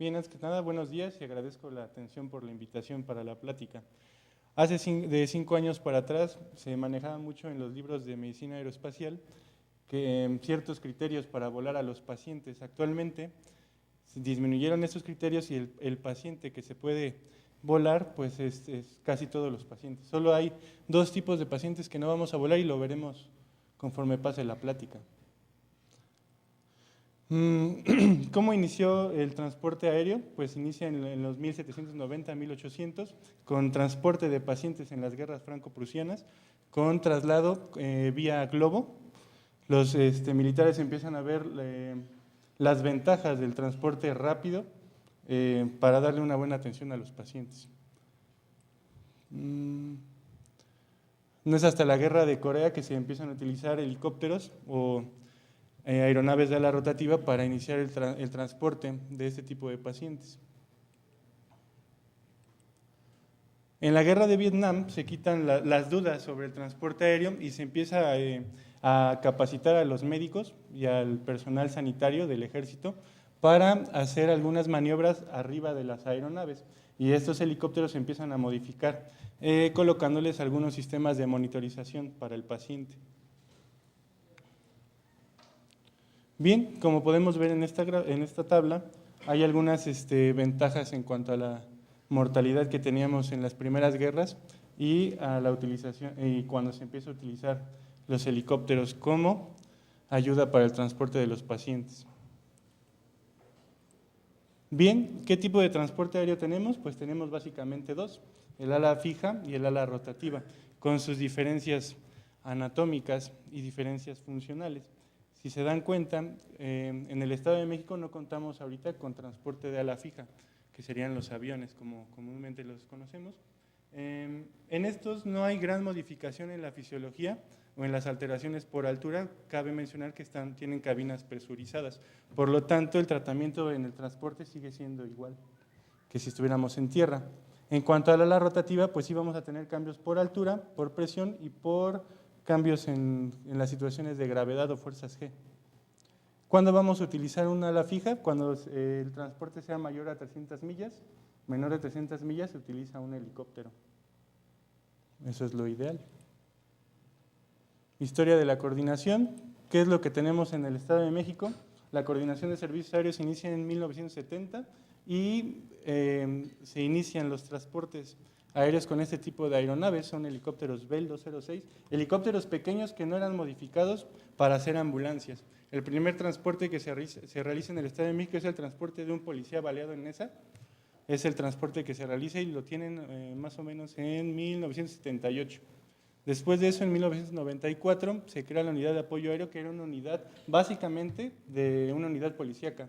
Bien, antes que nada, buenos días y agradezco la atención por la invitación para la plática. De 5 años para atrás se manejaba mucho en los libros de medicina aeroespacial que ciertos criterios para volar a los pacientes. Actualmente disminuyeron estos criterios y el paciente que se puede volar pues es casi todos los pacientes. Solo hay 2 tipos de pacientes que no vamos a volar y lo veremos conforme pase la plática. ¿Cómo inició el transporte aéreo? Pues inicia en los 1790, 1800, con transporte de pacientes en las guerras franco-prusianas, con traslado vía globo. Los militares empiezan a ver las ventajas del transporte rápido para darle una buena atención a los pacientes. No es hasta la guerra de Corea que se empiezan a utilizar helicópteros o aeronaves de ala rotativa para iniciar el transporte de este tipo de pacientes. En la guerra de Vietnam se quitan las dudas sobre el transporte aéreo y se empieza a capacitar a los médicos y al personal sanitario del ejército para hacer algunas maniobras arriba de las aeronaves. Y estos helicópteros se empiezan a modificar, colocándoles algunos sistemas de monitorización para el paciente. Bien, como podemos ver en esta tabla, hay algunas ventajas en cuanto a la mortalidad que teníamos en las primeras guerras y a la utilización y cuando se empieza a utilizar los helicópteros como ayuda para el transporte de los pacientes. Bien, ¿qué tipo de transporte aéreo tenemos? Pues tenemos básicamente 2, el ala fija y el ala rotativa, con sus diferencias anatómicas y diferencias funcionales. Si se dan cuenta, en el Estado de México no contamos ahorita con transporte de ala fija, que serían los aviones, como comúnmente los conocemos. En estos no hay gran modificación en la fisiología o en las alteraciones por altura. Cabe mencionar que tienen cabinas presurizadas. Por lo tanto, el tratamiento en el transporte sigue siendo igual que si estuviéramos en tierra. En cuanto a la ala rotativa, pues sí vamos a tener cambios por altura, por presión y por cambios en las situaciones de gravedad o fuerzas G. ¿Cuándo vamos a utilizar una ala fija? Cuando el transporte sea mayor a 300 millas, menor de 300 millas se utiliza un helicóptero. Eso es lo ideal. Historia de la coordinación. ¿Qué es lo que tenemos en el Estado de México? La coordinación de servicios aéreos se inicia en 1970 y se inician los transportes aéreos con este tipo de aeronaves, son helicópteros Bell 206, helicópteros pequeños que no eran modificados para hacer ambulancias. El primer transporte que se realiza en el Estado de México es el transporte de un policía baleado en Nesa, es el transporte que se realiza y lo tienen más o menos en 1978. Después de eso, en 1994, se crea la unidad de apoyo aéreo, que era una unidad básicamente de una unidad policíaca.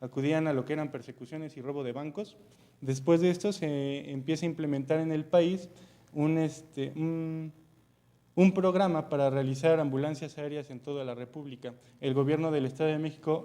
Acudían a lo que eran persecuciones y robo de bancos. Después de esto se empieza a implementar en el país un programa para realizar ambulancias aéreas en toda la República. El gobierno del Estado de México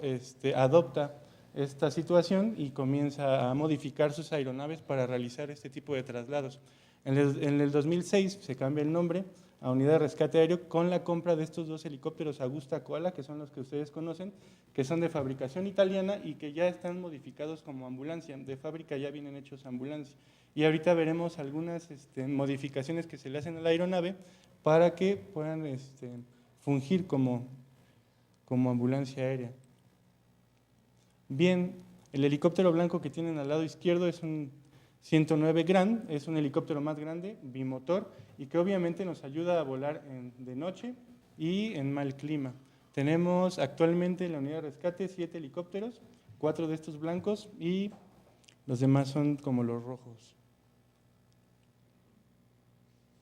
adopta esta situación y comienza a modificar sus aeronaves para realizar este tipo de traslados. En el 2006 se cambia el nombre a Unidad de Rescate Aéreo con la compra de estos 2 helicópteros Agusta Koala, que son los que ustedes conocen, que son de fabricación italiana y que ya están modificados como ambulancia. De fábrica ya vienen hechos ambulancia. Y ahorita veremos algunas modificaciones que se le hacen a la aeronave para que puedan fungir como ambulancia aérea. Bien, el helicóptero blanco que tienen al lado izquierdo es un 109 Gran, es un helicóptero más grande, bimotor, y que obviamente nos ayuda a volar de noche y en mal clima. Tenemos actualmente en la unidad de rescate 7 helicópteros, 4 de estos blancos y los demás son como los rojos.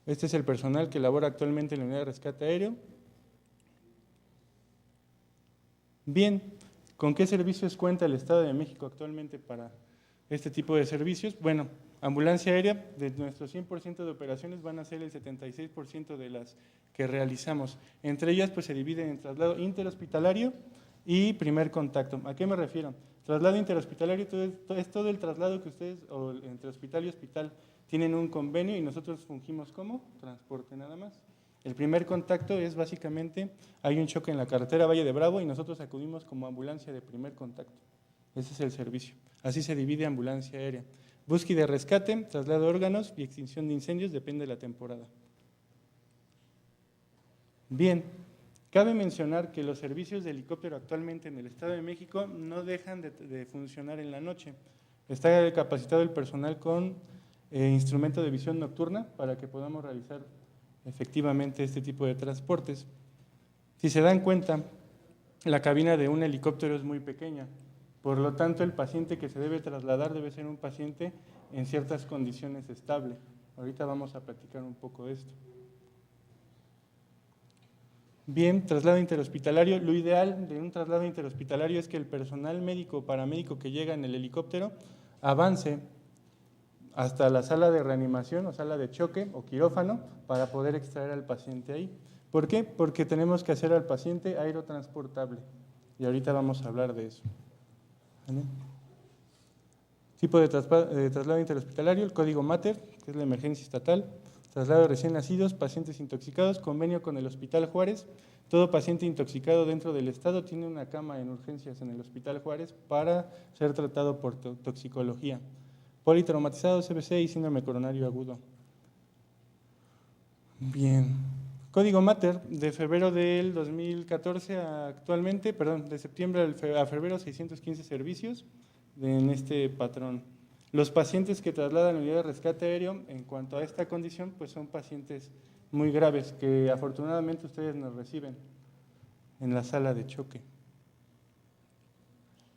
Este es el personal que labora actualmente en la unidad de rescate aéreo. Bien, ¿con qué servicios cuenta el Estado de México actualmente para este tipo de servicios? Bueno, ambulancia aérea, de nuestro 100% de operaciones van a ser el 76% de las que realizamos. Entre ellas pues se dividen en traslado interhospitalario y primer contacto. ¿A qué me refiero? Traslado interhospitalario es todo el traslado que ustedes, o entre hospital y hospital, tienen un convenio y nosotros fungimos como transporte nada más. El primer contacto es básicamente, hay un choque en la carretera Valle de Bravo y nosotros acudimos como ambulancia de primer contacto. Ese es el servicio. Así se divide ambulancia aérea. Búsqueda y rescate, traslado de órganos y extinción de incendios, depende de la temporada. Bien, cabe mencionar que los servicios de helicóptero actualmente en el Estado de México no dejan de funcionar en la noche. Está capacitado el personal con instrumento de visión nocturna para que podamos realizar efectivamente este tipo de transportes. Si se dan cuenta, la cabina de un helicóptero es muy pequeña, por lo tanto el paciente que se debe trasladar debe ser un paciente en ciertas condiciones estable. Ahorita vamos a platicar un poco de esto. Bien, traslado interhospitalario. Lo ideal de un traslado interhospitalario es que el personal médico o paramédico que llega en el helicóptero avance hasta la sala de reanimación o sala de choque o quirófano para poder extraer al paciente ahí. ¿Por qué? Porque tenemos que hacer al paciente aerotransportable. Y ahorita vamos a hablar de eso. ¿Vale? Tipo de traslado interhospitalario, el código MATER, que es la emergencia estatal. Traslado de recién nacidos, pacientes intoxicados, convenio con el Hospital Juárez. Todo paciente intoxicado dentro del estado tiene una cama en urgencias en el Hospital Juárez para ser tratado por toxicología. Politraumatizado, CBC y síndrome coronario agudo. Bien. Código MATER, de febrero del 2014 a actualmente, perdón, de septiembre a febrero, 615 servicios en este patrón. Los pacientes que trasladan la unidad de rescate aéreo, en cuanto a esta condición, pues son pacientes muy graves que afortunadamente ustedes nos reciben en la sala de choque.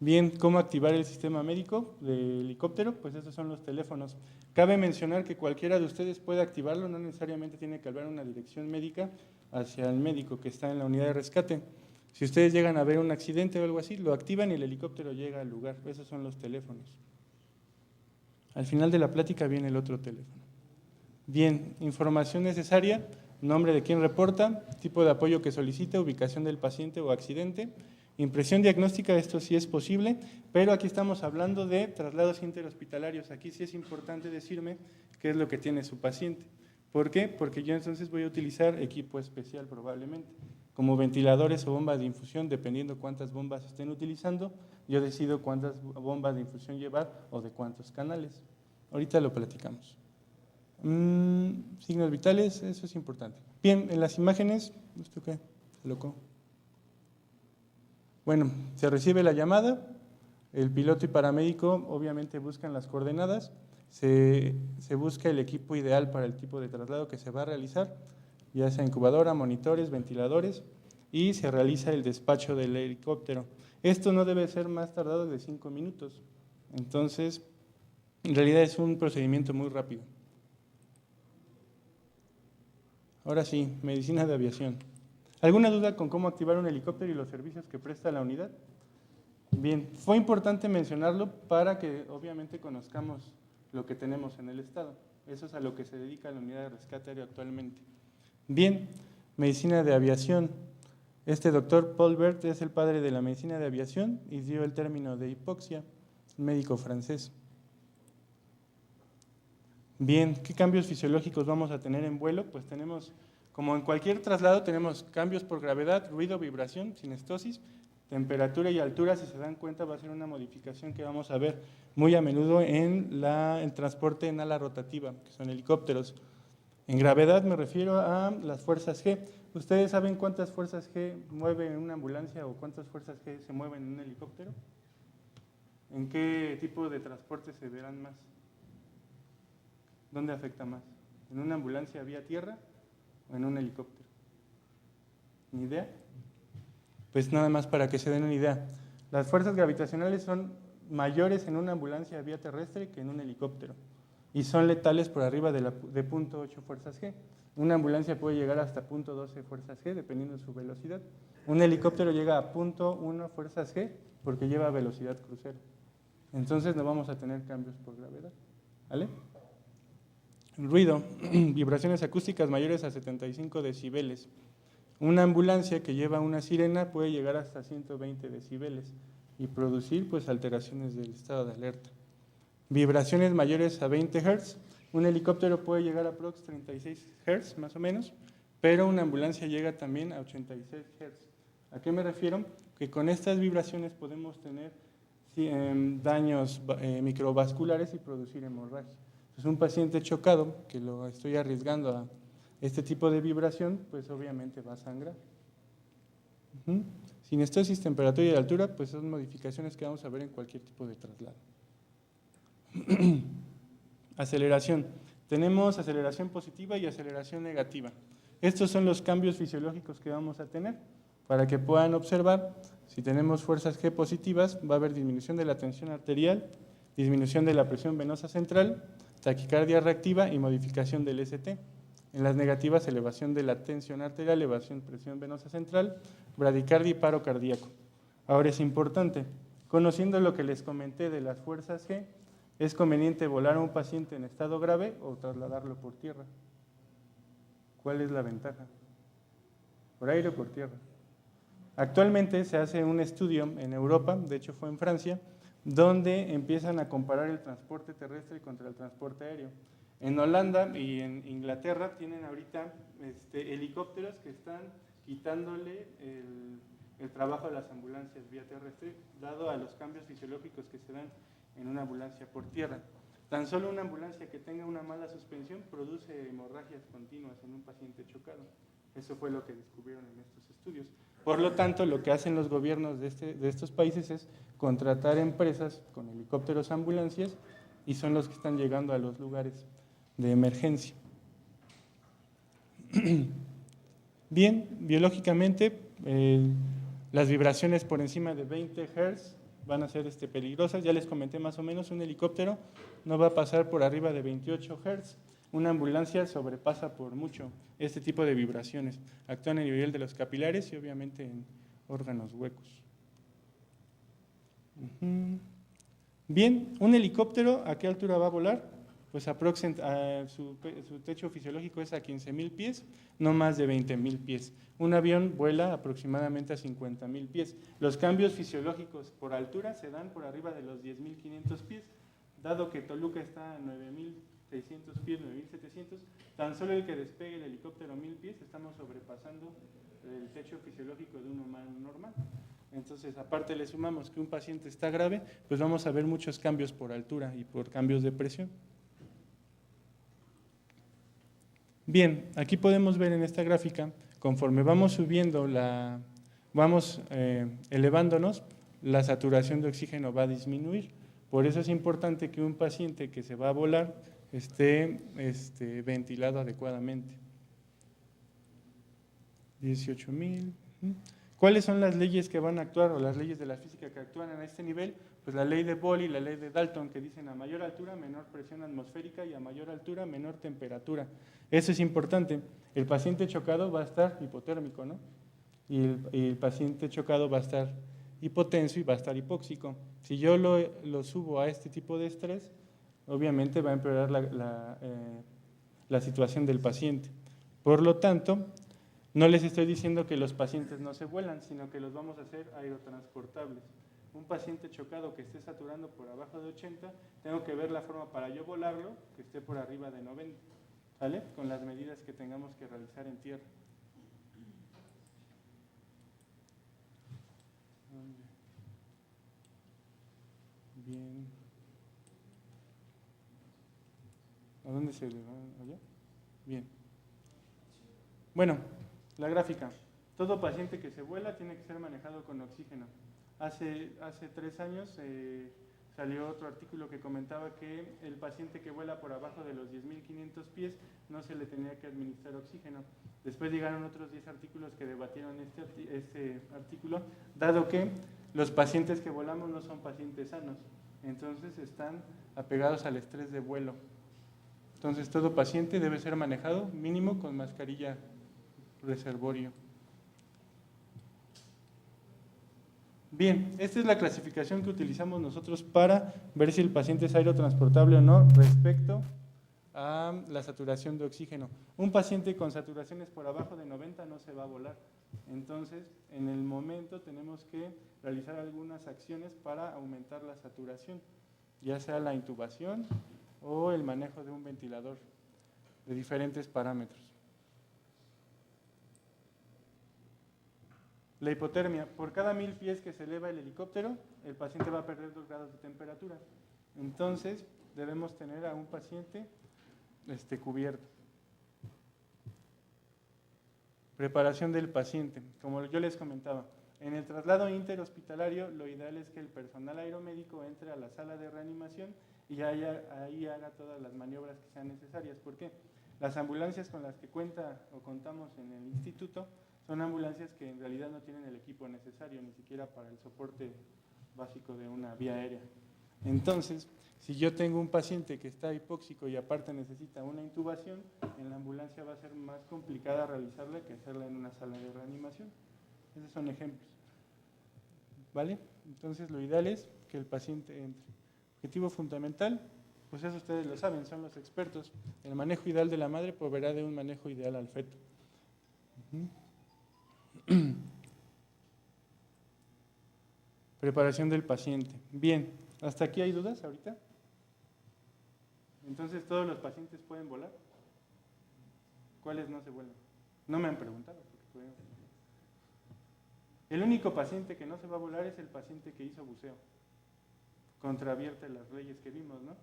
Bien, ¿cómo activar el sistema médico de helicóptero? Pues estos son los teléfonos. Cabe mencionar que cualquiera de ustedes puede activarlo, no necesariamente tiene que haber una dirección médica hacia el médico que está en la unidad de rescate. Si ustedes llegan a ver un accidente o algo así, lo activan y el helicóptero llega al lugar. Esos son los teléfonos. Al final de la plática viene el otro teléfono. Bien, información necesaria, nombre de quien reporta, tipo de apoyo que solicita, ubicación del paciente o accidente, impresión diagnóstica, esto sí es posible, pero aquí estamos hablando de traslados interhospitalarios. Aquí sí es importante decirme qué es lo que tiene su paciente. ¿Por qué? Porque yo entonces voy a utilizar equipo especial probablemente, como ventiladores o bombas de infusión, dependiendo cuántas bombas estén utilizando, yo decido cuántas bombas de infusión llevar o de cuántos canales. Ahorita lo platicamos. Signos vitales, eso es importante. Bien, en las imágenes, ¿esto qué? ¿Loco? Bueno, se recibe la llamada, el piloto y paramédico obviamente buscan las coordenadas, se busca el equipo ideal para el tipo de traslado que se va a realizar, ya sea incubadora, monitores, ventiladores, y se realiza el despacho del helicóptero. Esto no debe ser más tardado de 5 minutos, entonces en realidad es un procedimiento muy rápido. Ahora sí, medicina de aviación. ¿Alguna duda con cómo activar un helicóptero y los servicios que presta la unidad? Bien, fue importante mencionarlo para que obviamente conozcamos lo que tenemos en el estado. Eso es a lo que se dedica la unidad de rescate aéreo actualmente. Bien, medicina de aviación. Este doctor Paul Bert es el padre de la medicina de aviación y dio el término de hipoxia, médico francés. Bien, ¿qué cambios fisiológicos vamos a tener en vuelo? Pues tenemos, como en cualquier traslado, tenemos cambios por gravedad, ruido, vibración, sinestosis, temperatura y altura. Si se dan cuenta, va a ser una modificación que vamos a ver muy a menudo en el transporte en ala rotativa, que son helicópteros. En gravedad me refiero a las fuerzas G. ¿Ustedes saben cuántas fuerzas G mueve una ambulancia o cuántas fuerzas G se mueven en un helicóptero? ¿En qué tipo de transporte se verán más? ¿Dónde afecta más? ¿En una ambulancia vía tierra o en un helicóptero? ¿Ni idea? Pues nada más para que se den una idea. Las fuerzas gravitacionales son mayores en una ambulancia vía terrestre que en un helicóptero y son letales por arriba de 0.8 fuerzas G. Una ambulancia puede llegar hasta 0.12 fuerzas G dependiendo de su velocidad. Un helicóptero llega a 0.1 fuerzas G porque lleva velocidad crucero. Entonces no vamos a tener cambios por gravedad. ¿Vale? Ruido, vibraciones acústicas mayores a 75 decibeles. Una ambulancia que lleva una sirena puede llegar hasta 120 decibeles y producir pues alteraciones del estado de alerta. Vibraciones mayores a 20 Hz. Un helicóptero puede llegar a aprox 36 Hz más o menos, pero una ambulancia llega también a 86 Hz. ¿A qué me refiero? Que con estas vibraciones podemos tener daños microvasculares y producir hemorragia. Entonces, un paciente chocado, que lo estoy arriesgando a este tipo de vibración, pues obviamente va a sangrar. Sinestosis, temperatura y altura, pues son modificaciones que vamos a ver en cualquier tipo de traslado. Aceleración. Tenemos aceleración positiva y aceleración negativa. Estos son los cambios fisiológicos que vamos a tener. Para que puedan observar, si tenemos fuerzas G positivas, va a haber disminución de la tensión arterial, disminución de la presión venosa central, taquicardia reactiva y modificación del ST. En las negativas, elevación de la tensión arterial, elevación de presión venosa central, bradicardia y paro cardíaco. Ahora es importante, conociendo lo que les comenté de las fuerzas G, es conveniente volar a un paciente en estado grave o trasladarlo por tierra. ¿Cuál es la ventaja? ¿Por aire o por tierra? Actualmente se hace un estudio en Europa, de hecho fue en Francia, donde empiezan a comparar el transporte terrestre contra el transporte aéreo. En Holanda y en Inglaterra tienen ahorita helicópteros que están quitándole el trabajo a las ambulancias vía terrestre, dado a los cambios fisiológicos que se dan en una ambulancia por tierra. Tan solo una ambulancia que tenga una mala suspensión produce hemorragias continuas en un paciente chocado. Eso fue lo que descubrieron en estos estudios. Por lo tanto, lo que hacen los gobiernos de estos países es contratar empresas con helicópteros ambulancias y son los que están llegando a los lugares de emergencia. Bien, biológicamente, las vibraciones por encima de 20 Hz van a ser peligrosas. Ya les comenté más o menos, un helicóptero no va a pasar por arriba de 28 Hz. Una ambulancia sobrepasa por mucho este tipo de vibraciones. Actúan a nivel de los capilares y obviamente en órganos huecos. Bien, un helicóptero, ¿a qué altura va a volar? Pues su techo fisiológico es a 15,000 pies, no más de 20,000 pies. Un avión vuela aproximadamente a 50,000 pies. Los cambios fisiológicos por altura se dan por arriba de los 10,500 pies, dado que Toluca está a 9,600 pies, 9,700, tan solo el que despegue el helicóptero a 1,000 pies, estamos sobrepasando el techo fisiológico de un humano normal. Entonces, aparte le sumamos que un paciente está grave, pues vamos a ver muchos cambios por altura y por cambios de presión. Bien, aquí podemos ver en esta gráfica, conforme vamos subiendo, vamos elevándonos, la saturación de oxígeno va a disminuir. Por eso es importante que un paciente que se va a volar esté ventilado adecuadamente. 18,000. ¿Cuáles son las leyes que van a actuar o las leyes de la física que actúan en este nivel? Pues la ley de Boole y la ley de Dalton, que dicen a mayor altura, menor presión atmosférica y a mayor altura, menor temperatura. Eso es importante. El paciente chocado va a estar hipotérmico, ¿no? Y el paciente chocado va a estar hipotenso y va a estar hipóxico. Si yo lo subo a este tipo de estrés, obviamente va a empeorar la situación del paciente. Por lo tanto, no les estoy diciendo que los pacientes no se vuelan, sino que los vamos a hacer aerotransportables. Un paciente chocado que esté saturando por abajo de 80, tengo que ver la forma para yo volarlo, que esté por arriba de 90, ¿vale? Con las medidas que tengamos que realizar en tierra. Bien. ¿A dónde se le va? ¿Allá? Bien. Bueno, la gráfica. Todo paciente que se vuela tiene que ser manejado con oxígeno. Hace 3 años salió otro artículo que comentaba que el paciente que vuela por abajo de los 10,500 pies no se le tenía que administrar oxígeno. Después llegaron otros 10 artículos que debatieron este artículo, dado que los pacientes que volamos no son pacientes sanos, entonces están apegados al estrés de vuelo. Entonces todo paciente debe ser manejado mínimo con mascarilla reservorio. Bien, esta es la clasificación que utilizamos nosotros para ver si el paciente es aerotransportable o no respecto a la saturación de oxígeno. Un paciente con saturaciones por abajo de 90 no se va a volar. Entonces, en el momento tenemos que realizar algunas acciones para aumentar la saturación, ya sea la intubación o el manejo de un ventilador de diferentes parámetros. La hipotermia, por cada 1000 pies que se eleva el helicóptero, el paciente va a perder 2 grados de temperatura. Entonces, debemos tener a un paciente cubierto. Preparación del paciente. Como yo les comentaba, en el traslado interhospitalario, lo ideal es que el personal aeromédico entre a la sala de reanimación y ahí haga todas las maniobras que sean necesarias. ¿Por qué? Las ambulancias con las que contamos en el instituto son ambulancias que en realidad no tienen el equipo necesario, ni siquiera para el soporte básico de una vía aérea. Entonces, si yo tengo un paciente que está hipóxico y aparte necesita una intubación, en la ambulancia va a ser más complicada realizarla que hacerla en una sala de reanimación. Esos son ejemplos. ¿Vale? Entonces, lo ideal es que el paciente entre. Objetivo fundamental, pues eso ustedes lo saben, son los expertos. El manejo ideal de la madre proveerá de un manejo ideal al feto. Preparación del paciente. Bien, ¿hasta aquí hay dudas ahorita? Entonces, ¿todos los pacientes pueden volar? ¿Cuáles no se vuelan? No me han preguntado. El único paciente que no se va a volar es el paciente que hizo buceo. Contravierte las leyes que vimos, ¿no?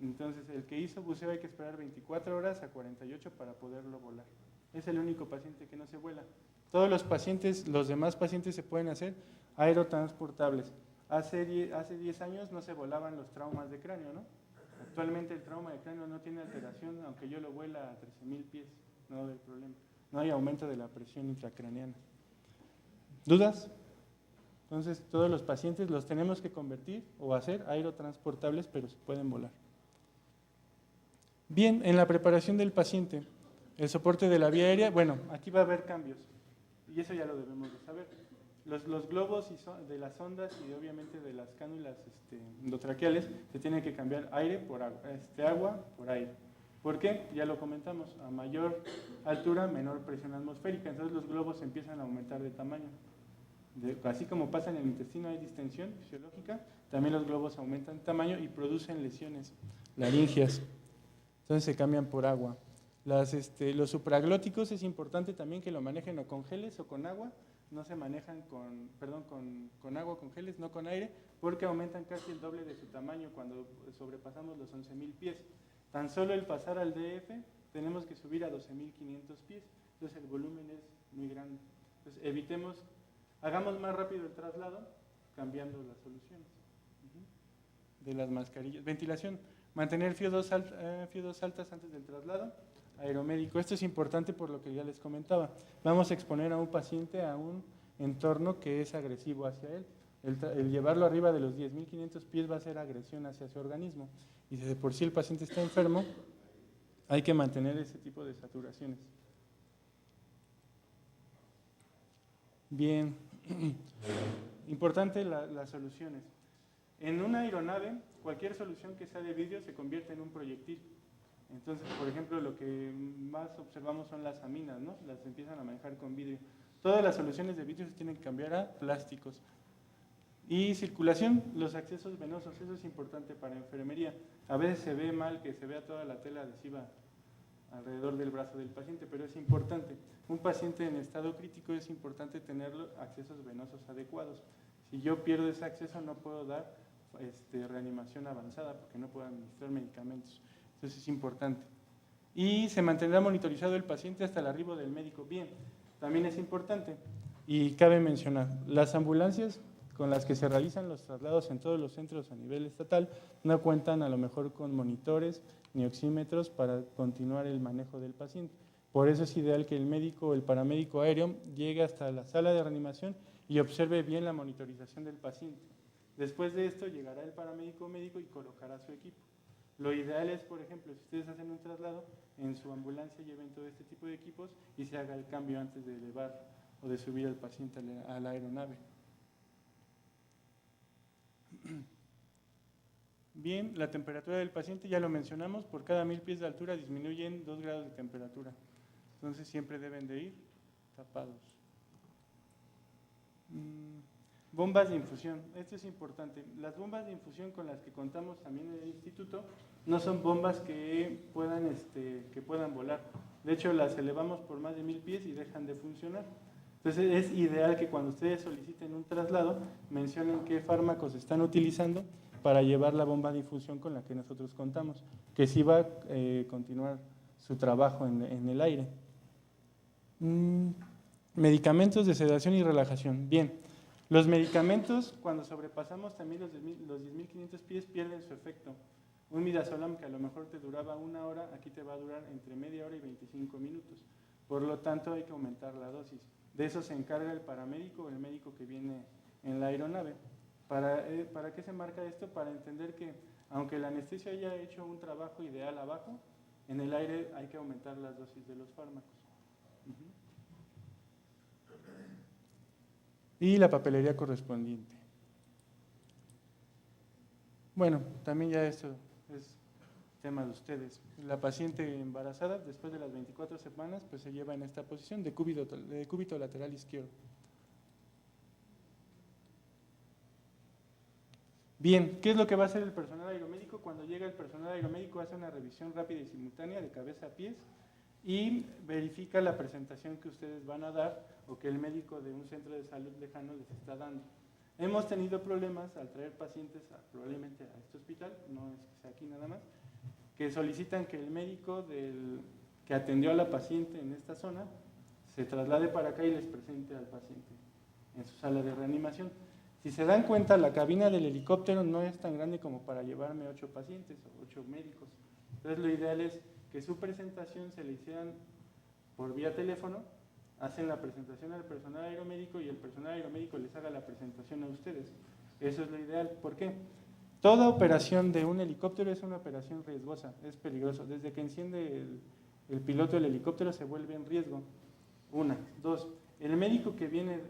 Entonces, el que hizo buceo hay que esperar 24 horas a 48 para poderlo volar. Es el único paciente que no se vuela. Todos los pacientes, los demás pacientes se pueden hacer aerotransportables. Hace 10 años no se volaban los traumas de cráneo, ¿no? Actualmente el trauma de cráneo no tiene alteración, aunque yo lo vuela a 13,000 pies, no hay problema. No hay aumento de la presión intracraneana. ¿Dudas? Entonces, todos los pacientes los tenemos que convertir o hacer aerotransportables, pero se pueden volar. Bien, en la preparación del paciente, el soporte de la vía aérea, bueno, aquí va a haber cambios, y eso ya lo debemos de saber. Los globos de las ondas y obviamente de las cánulas endotraqueales se tienen que cambiar aire por agua, agua por aire. ¿Por qué? Ya lo comentamos, a mayor altura, menor presión atmosférica, entonces los globos empiezan a aumentar de tamaño. Así como pasa en el intestino, hay distensión fisiológica, también los globos aumentan de tamaño y producen lesiones laringias. Entonces se cambian por agua. Los supraglóticos es importante también que lo manejen o con geles o con agua, no se manejan con agua, con geles, no con aire, porque aumentan casi el doble de su tamaño cuando sobrepasamos los 11,000 pies. Tan solo el pasar al DF tenemos que subir a 12,500 pies, entonces el volumen es muy grande. Entonces hagamos más rápido el traslado cambiando las soluciones de las mascarillas. Ventilación, mantener FIO2 altas antes del traslado. Aeromédico, esto es importante por lo que ya les comentaba. Vamos a exponer a un paciente a un entorno que es agresivo hacia él. El llevarlo arriba de los 10,500 pies va a ser agresión hacia su organismo. Y si de por sí el paciente está enfermo, hay que mantener ese tipo de saturaciones. Bien, importante las soluciones. En una aeronave, cualquier solución que sea de vidrio se convierte en un proyectil. Entonces, por ejemplo, lo que más observamos son las aminas, ¿no? Las empiezan a manejar con vidrio. Todas las soluciones de vidrio se tienen que cambiar a plásticos. Y circulación, los accesos venosos, eso es importante para enfermería. A veces se ve mal que se vea toda la tela adhesiva alrededor del brazo del paciente, pero es importante. Un paciente en estado crítico es importante tener accesos venosos adecuados. Si yo pierdo ese acceso no puedo dar reanimación avanzada porque no puedo administrar medicamentos. Entonces es importante. Y se mantendrá monitorizado el paciente hasta el arribo del médico. Bien, también es importante y cabe mencionar, las ambulancias con las que se realizan los traslados en todos los centros a nivel estatal no cuentan a lo mejor con monitores ni oxímetros para continuar el manejo del paciente. Por eso es ideal que el médico o el paramédico aéreo llegue hasta la sala de reanimación y observe bien la monitorización del paciente. Después de esto llegará el paramédico médico y colocará su equipo. Lo ideal es, por ejemplo, si ustedes hacen un traslado, en su ambulancia lleven todo este tipo de equipos y se haga el cambio antes de elevar o de subir al paciente a la aeronave. Bien, la temperatura del paciente ya lo mencionamos, por cada 1000 pies de altura disminuyen 2 grados de temperatura. Entonces siempre deben de ir tapados. Bombas de infusión, esto es importante. Las bombas de infusión con las que contamos también en el instituto no son bombas que puedan volar. De hecho, las elevamos por más de 1000 pies y dejan de funcionar. Entonces es ideal que cuando ustedes soliciten un traslado mencionen qué fármacos están utilizando para llevar la bomba de infusión con la que nosotros contamos, que sí va a continuar su trabajo en el aire. Medicamentos de sedación y relajación. Bien, los medicamentos cuando sobrepasamos también los 10.500 pies pierden su efecto. Un midazolam que a lo mejor te duraba 1 hora, aquí te va a durar entre media hora y 25 minutos. Por lo tanto hay que aumentar la dosis. De eso se encarga el paramédico o el médico que viene en la aeronave. ¿Para qué se marca esto? Para entender que aunque el anestesio haya hecho un trabajo ideal abajo, en el aire hay que aumentar las dosis de los fármacos. Y la papelería correspondiente. Bueno, también ya esto es tema de ustedes. La paciente embarazada, después de las 24 semanas, pues se lleva en esta posición de cúbito lateral izquierdo. Bien, ¿qué es lo que va a hacer el personal aeromédico? Cuando llega el personal aeromédico hace una revisión rápida y simultánea de cabeza a pies y verifica la presentación que ustedes van a dar o que el médico de un centro de salud lejano les está dando. Hemos tenido problemas al traer pacientes probablemente a este hospital, no es que sea aquí nada más, que solicitan que el médico que atendió a la paciente en esta zona se traslade para acá y les presente al paciente en su sala de reanimación. Si se dan cuenta, la cabina del helicóptero no es tan grande como para llevarme 8 pacientes o 8 médicos. Entonces lo ideal es que su presentación se le hicieran por vía teléfono, hacen la presentación al personal aeromédico y el personal aeromédico les haga la presentación a ustedes. Eso es lo ideal. ¿Por qué? Toda operación de un helicóptero es una operación riesgosa, es peligroso. Desde que enciende el piloto del helicóptero se vuelve en riesgo. 1. 2. El médico que viene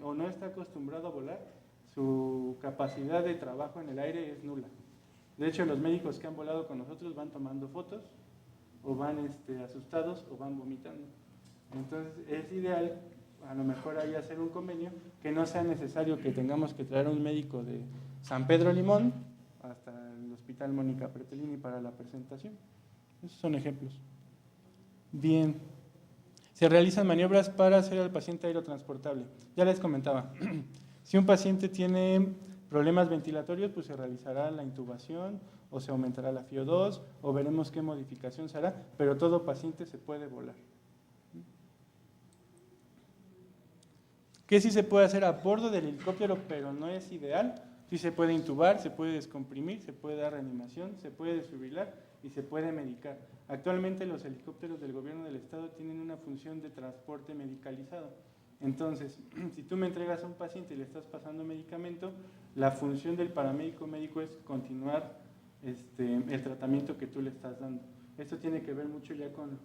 o no está acostumbrado a volar, su capacidad de trabajo en el aire es nula. De hecho, los médicos que han volado con nosotros van tomando fotos, o van asustados, o van vomitando. Entonces, es ideal, a lo mejor ahí hacer un convenio, que no sea necesario que tengamos que traer un médico de San Pedro Limón hasta el Hospital Mónica Pretelini para la presentación. Esos son ejemplos. Bien. Se realizan maniobras para hacer al paciente aerotransportable. Ya les comentaba, si un paciente tiene problemas ventilatorios, pues se realizará la intubación o se aumentará la FIO2 o veremos qué modificación se hará, pero todo paciente se puede volar. ¿Qué sí se puede hacer a bordo del helicóptero, pero no es ideal? Sí se puede intubar, se puede descomprimir, se puede dar reanimación, se puede desfibrilar y se puede medicar. Actualmente los helicópteros del gobierno del estado tienen una función de transporte medicalizado. Entonces, si tú me entregas a un paciente y le estás pasando medicamento, la función del paramédico médico es continuar el tratamiento que tú le estás dando. Esto tiene que ver mucho ya con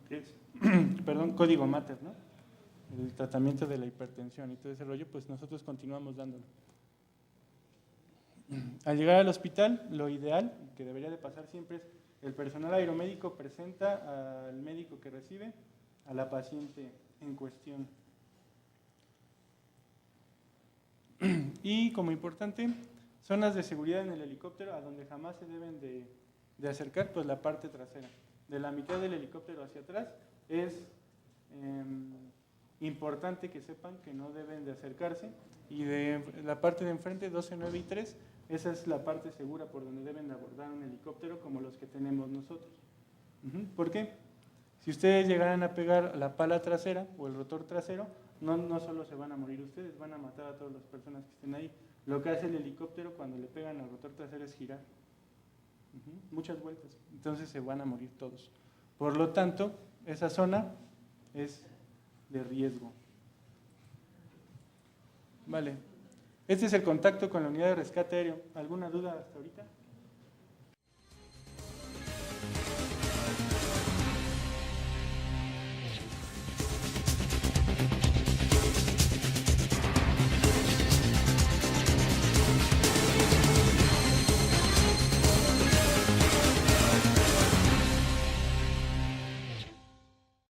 código Mater, ¿no? El tratamiento de la hipertensión y todo ese rollo, pues nosotros continuamos dándolo. Al llegar al hospital, lo ideal, que debería de pasar siempre, es el personal aeromédico presenta al médico que recibe a la paciente en cuestión. Y como importante, zonas de seguridad en el helicóptero a donde jamás se deben de acercar, pues la parte trasera. De la mitad del helicóptero hacia atrás es importante que sepan que no deben de acercarse, y de la parte de enfrente, 12, 9 y 3, esa es la parte segura por donde deben de abordar un helicóptero como los que tenemos nosotros. ¿Por qué? Si ustedes llegaran a pegar la pala trasera o el rotor trasero, no solo se van a morir ustedes, van a matar a todas las personas que estén ahí. Lo que hace el helicóptero cuando le pegan al rotor trasero es girar. Muchas vueltas. Entonces se van a morir todos. Por lo tanto, esa zona es de riesgo. Vale. Este es el contacto con la unidad de rescate aéreo. ¿Alguna duda hasta ahorita?